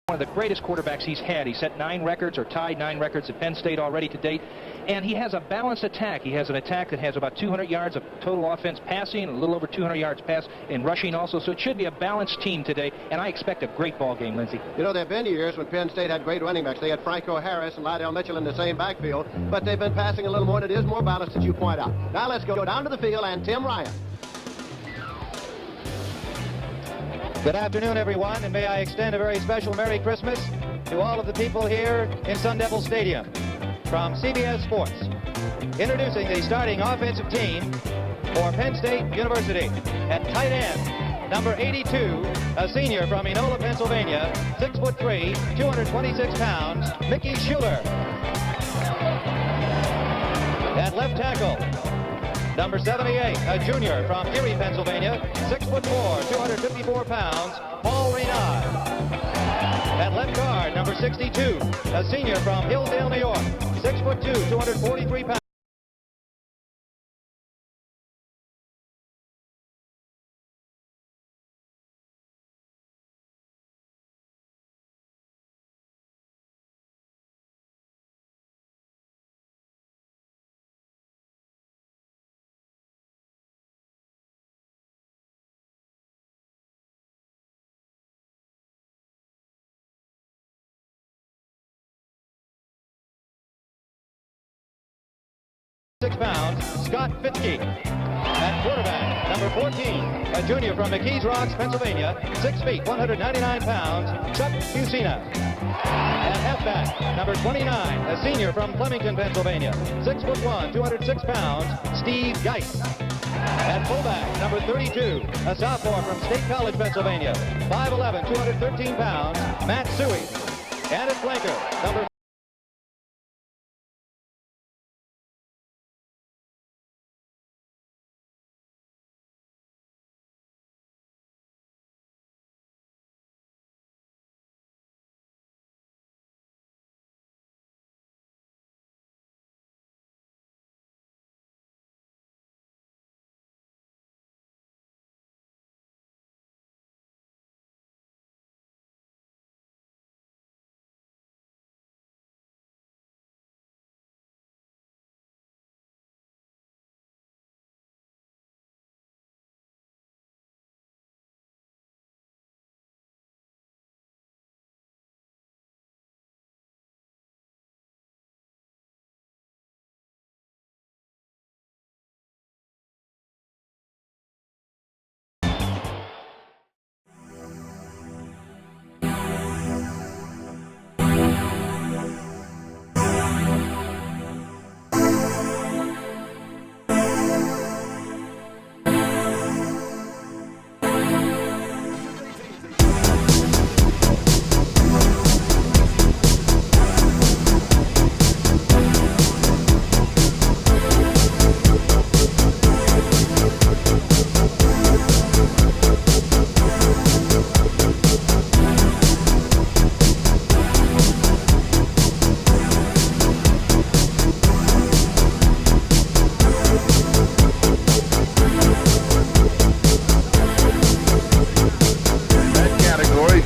One of the greatest quarterbacks he's had. He set 9 records or tied 9 records at Penn State already to date. And he has a balanced attack. He has an attack that has about 200 yards of total offense passing and a little over 200 yards pass in rushing also. So it should be a balanced team today. And I expect a great ball game, Lindsey. You know, there have been years when Penn State had great running backs. They had Franco Harris and Lydell Mitchell in the same backfield. But they've been passing a little more, and it is more balanced, as you point out. Now let's go down to the field and Tim Ryan. Good afternoon, everyone, and may I extend a very special Merry Christmas to all of the people here in Sun Devil Stadium. From CBS Sports, introducing the starting offensive team for Penn State University. At tight end, number 82, a senior from Enola, Pennsylvania, 6'3", 226 pounds, Mickey Schuler. At left tackle, number 78, a junior from Erie, Pennsylvania, 6'4", 254 pounds, Paul Renaud. At left guard, number 62, a senior from Hillsdale, New York, 6'2", 243 pounds. Pounds, Scott Fitzke. At quarterback, number 14, a junior from McKees Rocks, Pennsylvania, 6 feet, 199 pounds, Chuck Fusina. At halfback, number 29, a senior from Flemington, Pennsylvania, 6'1", 206 pounds, Steve Geist. At fullback, number 32, a sophomore from State College, Pennsylvania, 5'11", 213 pounds, Matt Suey. And at flanker, number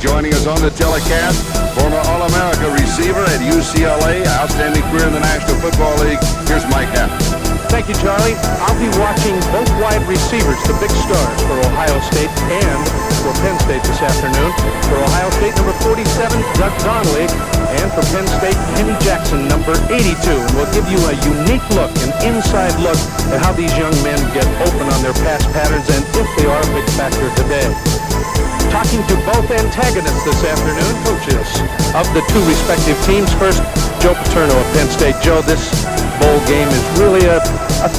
joining us on the telecast, former All-America receiver at UCLA, outstanding career in the National Football League. Here's Mike Hammond. Thank you, Charlie. I'll be watching both wide receivers, the big stars for Ohio State and for Penn State this afternoon. For Ohio State, number 47, Doug Donnelly, and for Penn State, Kenny Jackson, number 82. And we'll give you a unique look, an inside look at how these young men get open on their pass patterns and if they are a big factor today. Talking to both antagonists this afternoon, coaches of the two respective teams. First, Joe Paterno of Penn State. Joe, this bowl game is really a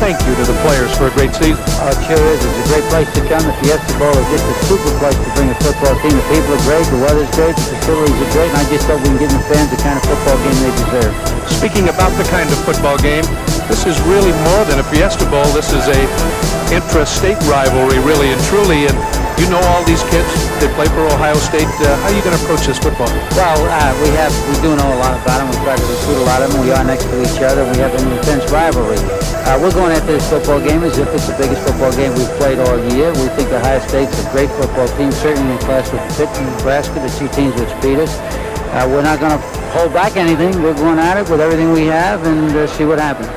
thank you to the players for a great season. It sure is. It's a great place to come. The Fiesta Bowl is just a super place to bring a football team. The people are great, the weather's great, the facilities are great, and I just hope we can give the fans the kind of football game they deserve. Speaking about the kind of football game, this is really more than a Fiesta Bowl. This is a intra-state rivalry, really and truly. And you know all these kids. They play for Ohio State. How are you going to approach this football? Well, we do know a lot about them. We try to recruit a lot of them. We are next to each other. We have an intense rivalry. We're going after this football game as if it's the biggest football game we've played all year. We think Ohio State's a great football team, certainly in class with Pitt and Nebraska, the two teams which beat us. We're not going to hold back anything. We're going at it with everything we have and see what happens.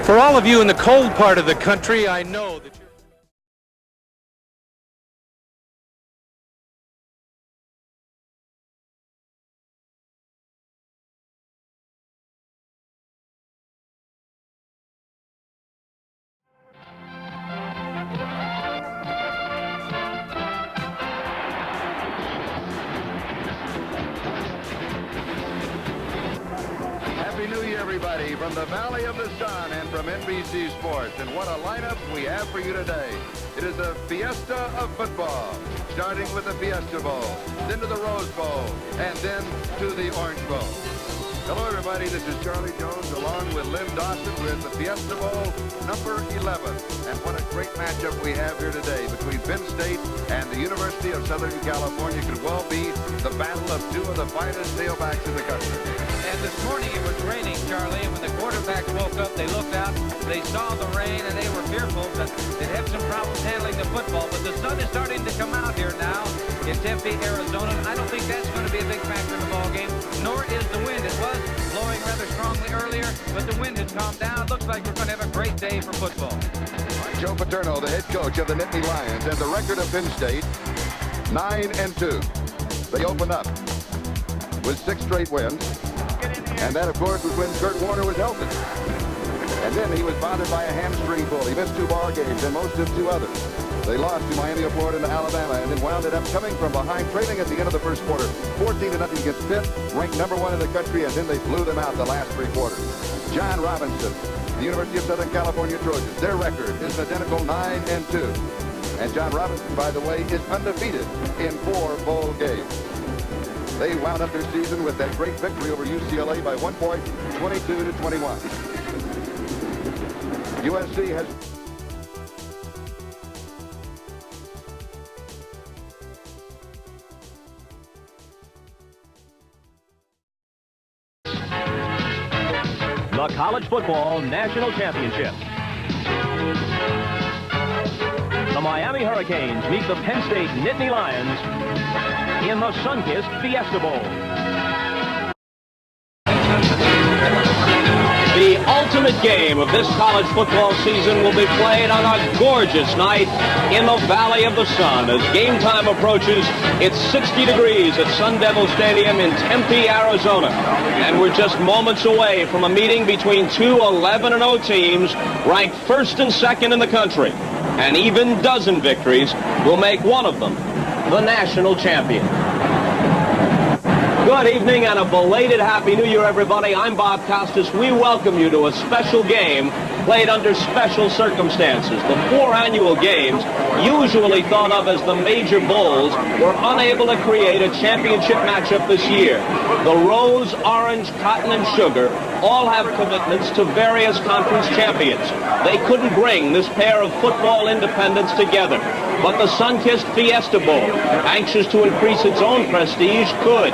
For all of you in the cold part of the country, I know that you're... Happy New Year, everybody, from the Valley of the Sun and from NBC Sports. And what a lineup we have for you today. It is a fiesta of football, starting with the Fiesta Bowl, then to the Rose Bowl, and then to the Orange Bowl. Hello, everybody. This is Charlie Jones along with Lynn Dawson with the Fiesta Bowl number 11. And what a great matchup we have here today between Penn State and the University of Southern California. Could well be the battle of two of the finest tailbacks in the country. And this morning it was raining, Charlie, and when the quarterbacks woke up, they looked out, they saw the rain, and they were fearful that they'd have some problems handling the football. But the sun is starting to come out here now in Tempe, Arizona, and I don't think that's going to be a big factor in the ball game, nor is the wind. It was blowing rather strongly earlier, but the wind has calmed down. It looks like we're going to have a great day for football. Joe Paterno, the head coach of the Nittany Lions, and the record of Penn State, 9-2. They opened up with 6 straight wins. And that, of course, was when Kurt Warner was healthy. And then he was bothered by a hamstring pull. He missed 2 ball games and most of 2 others. They lost to Miami of Florida and to Alabama, and then wound it up coming from behind, trailing at the end of the first quarter, 14-0 against Pitt, ranked number 1 in the country, and then they blew them out the last 3 quarters. John Robinson, the University of Southern California Trojans, their record is an identical 9-2. And John Robinson, by the way, is undefeated in 4 bowl games. They wound up their season with that great victory over UCLA by 1 point, 22-21. USC has... The College Football National Championship. The Miami Hurricanes meet the Penn State Nittany Lions in the sun-kissed Fiesta Bowl. The ultimate game of this college football season will be played on a gorgeous night in the Valley of the Sun. As game time approaches, it's 60 degrees at Sun Devil Stadium in Tempe, Arizona. And we're just moments away from a meeting between 2 11-0 teams ranked first and second in the country. An even dozen victories will make one of them the national champion. Good evening and a belated Happy New Year, everybody. I'm Bob Costas. We welcome you to a special game played under special circumstances. The 4 annual games, usually thought of as the major bowls, were unable to create a championship matchup this year. The Rose, Orange, Cotton, and Sugar all have commitments to various conference champions. They couldn't bring this pair of football independents together. But the sun-kissed Fiesta Bowl, anxious to increase its own prestige, could.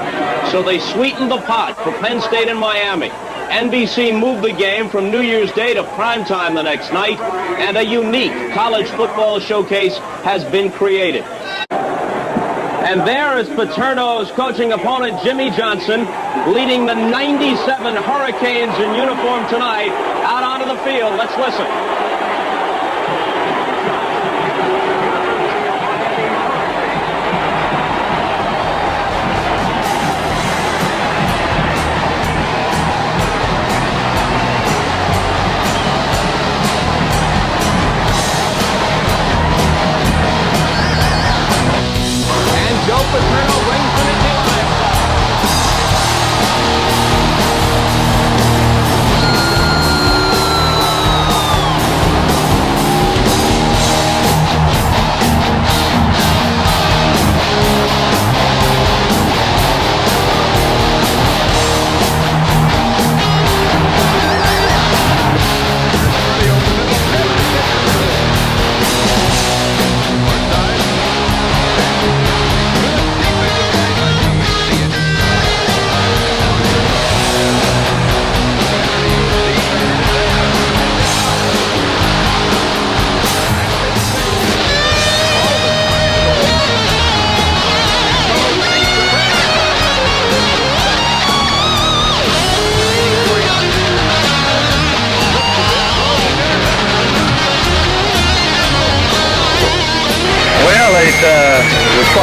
So they sweetened the pot for Penn State and Miami. NBC moved the game from New Year's Day to primetime the next night, and a unique college football showcase has been created. And there is Paterno's coaching opponent, Jimmy Johnson, leading the 97 Hurricanes in uniform tonight out onto the field. Let's listen. Paterno brings the Nittany Lions up.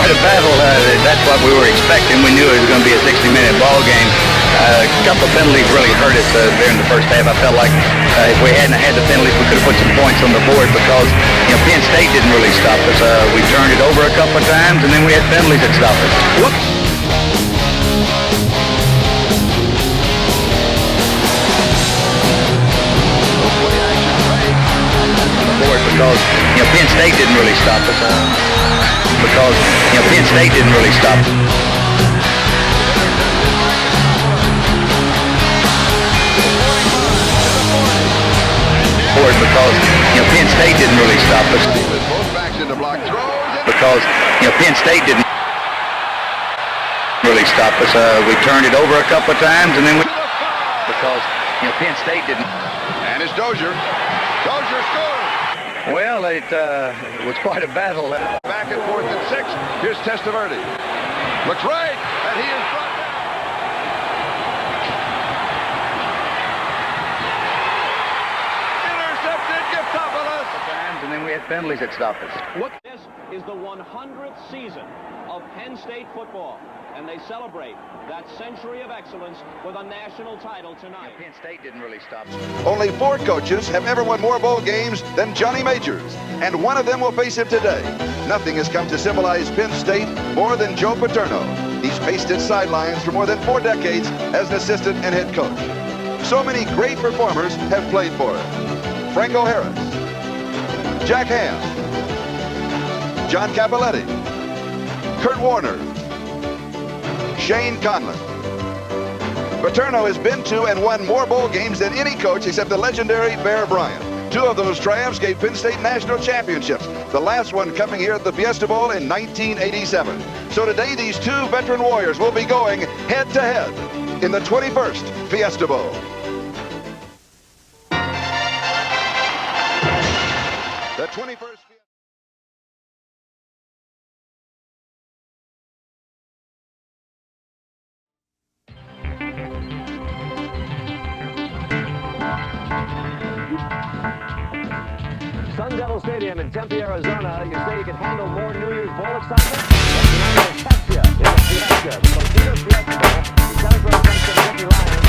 quite a battle. That's what we were expecting. We knew it was going to be a 60-minute ball game. A couple of penalties really hurt us there in the first half. I felt like if we hadn't had the penalties, we could have put some points on the board because Penn State didn't really stop us. We turned it over a couple of times, and then we had penalties that stopped us. Whoops. Because Penn State didn't really stop us. Because Penn State didn't really stop us. Because Penn State didn't really stop us. Because Penn State didn't really stop us. We turned it over a couple of times, and then we because Penn State didn't. And it's Dozier. Dozier scores. Well, it was quite a battle. Back and forth at 6. Here's Testaverde. Looks right, and he is brought down. Intercepted, Giftopoulos. And then we had penalties that stopped us. This is the 100th season of Penn State football, and they celebrate that century of excellence with a national title tonight. Penn State didn't really stop us. Only 4 coaches have ever won more bowl games than Johnny Majors, and one of them will face him today. Nothing has come to symbolize Penn State more than Joe Paterno. He's paced its sidelines for more than 4 decades as an assistant and head coach. So many great performers have played for him. Franco Harris, Jack Ham, John Cappelletti, Kurt Warner, Shane Conlon. Paterno has been to and won more bowl games than any coach except the legendary Bear Bryant. 2 of those triumphs gave Penn State national championships, the last one coming here at the Fiesta Bowl in 1987. So today these 2 veteran warriors will be going head-to-head in the 21st Fiesta Bowl. The 21st Sun Devil Stadium in Tempe, Arizona. You say you can handle more New Year's Bowl excitement? That's what I'm going to test you in the Fiesta. The Fiesta Bowl. The celebrate Tempe Lions.